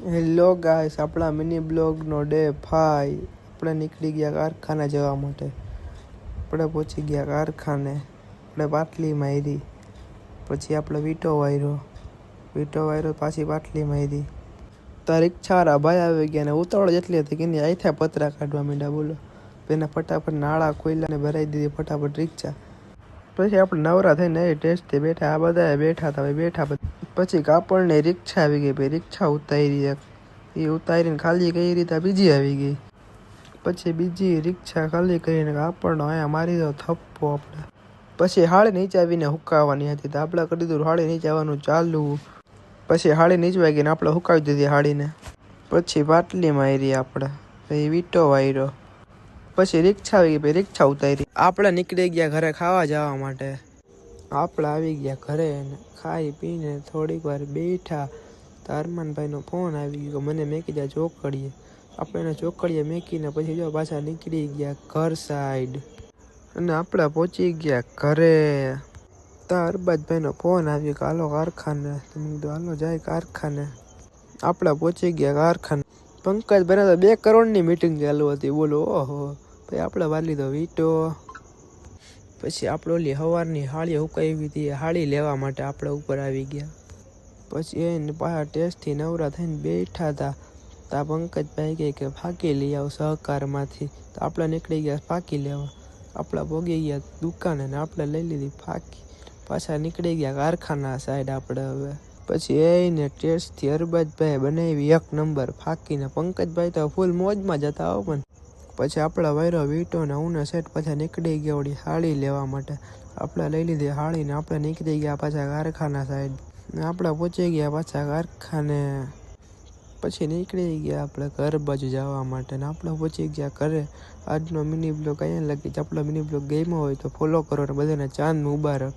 Hello guys, આપણા mini બ્લોગનો day 5 આપણે નીકળી ગયા કારખાને જવા માટે। આપણે પહોંચી ગયા કારખાને। આપણે બાટલી મારી, પછી આપણે વીંટો વાર્યો, પાછી બાટલી મારી। તો રિક્ષાવાળા ભાઈ આવી ગયા ને ઉતાવળ જેટલી હતી કે એની આથે પતરા કાઢવા માંડ્યા। બોલો, એને ફટાફટ નાળા ખોલ્યા ને ભરાઈ દીધી ફટાફટ રિક્ષા। પછી આપણે નવરા થઈને એ ટેસ્ટથી બેઠા, આ બધા બેઠા હતા પછી કાપડની રિક્ષા આવી ગઈ, ભાઈ રિક્ષા ઉતારી એ ઉતારીને ખાલી કઈ રીતે બીજી આવી ગઈ। પછી બીજી રિક્ષા ખાલી કરીને કાપડનો અહીંયા મારી દો થપ્પો આપણે। પછી હાળી નીચે આવીને હુકાવવાની હતી તો આપણે કરી દીધું હાળી નીચે આવવાનું ચાલુ। પછી હાળી નીચવાઈ ગઈને આપણે હુકાવી દીધી હાળીને। પછી બાટલી મારી આપણે, પછી વીંટો વાર્યો, પછી રિક્ષા આવી ગઈ, પછી રિક્ષા ઉતારી। આપણે નીકળી ગયા ઘરે ખાવા જવા માટે। આપણે આવી ગયા ઘરે ને ખાઈ પીને થોડીક વાર બેઠા તો અરમાનભાઈનો ફોન આવી ગયો, મને મેકી દે ચોકડીએ। આપણે એને ચોકડીએ મેકીને પછી જો પાછા નીકળી ગયા ઘર સાઈડ અને આપણે પહોંચી ગયા ઘરે। તો અરબાજભાઈનો ફોન આવ્યો કે હાલો કારખાને, તો મેં કીધું હાલો જાય કારખાને। આપણે પહોંચી ગયા કારખાને। પંકજભાઈને તો 2 કરોડની મીટિંગ ચાલુ હતી, બોલો ઓહો। પછી આપણે વાર લીધો વીંટો, પછી આપણે ઓલી સવારની હાળી હુકાવી હતી હાળી લેવા માટે આપણે ઉપર આવી ગયા। પછી એને પાછા ટેસ્ટથી નવરા થઈને બેઠા હતા તો આ પંકજભાઈ કહે કે ફાંકી લઈ આવો સહકારમાંથી, તો આપણે નીકળી ગયા ફાંકી લેવા। આપણે પહોંચી ગયા દુકાને ને આપણે લઈ લીધી ફાંકી, પાછા નીકળી ગયા કારખાના સાઈડ આપણે હવે। પછી એને ટેસ્ટથી અરબાજભાઈ બનાવી 1 નંબર ફાંકીને, પંકજભાઈ તો ફૂલ મોજમાં જતા હો। પણ પછી આપણે વાયરો વીંટો ને ઉને સેટ પાછા નીકળી ગયા ઓલી હાળી લેવા માટે। આપણે લઈ લીધી હાળી ને આપણે નીકળી ગયા પાછા કારખાના સાઈડ ને આપણે પહોંચી ગયા પાછા કારખાને। પછી નીકળી ગયા આપણે ઘર બાજુ જવા માટે ને આપણે પહોંચી ગયા ઘરે। આજનો મિની બ્લોગ અહીંયા લગી, આપણો મિની બ્લોગ ગમ્યો હોય તો ફોલો કરો અને બધાને ચાંદ મુબારક।